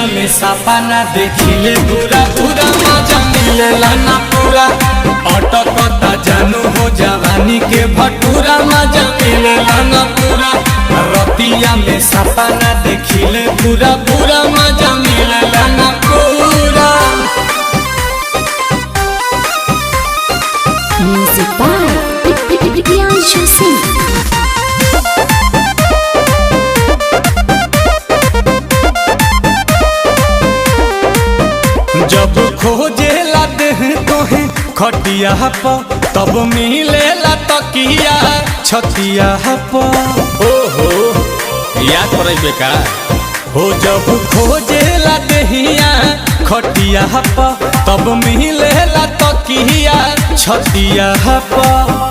रतिया में सपना देखिले पूरा पूरा मजा मिलेला ना पूरा अटकता जानू हो जवानी के भटूरा मजा मिलेला ना पूरा रतिया में सपना देखिले पूरा पूरा मजा मिलेला ना पूरा। Music by Priyanshu Singh। जब खोजेला देह तोहे खटिया पर तब मिलेला तकिया छतिया पर। ओहो याद पड़े बेका हो जब खोजेला देहिया खटिया पर तब मिलेला तकिया छतिया पर।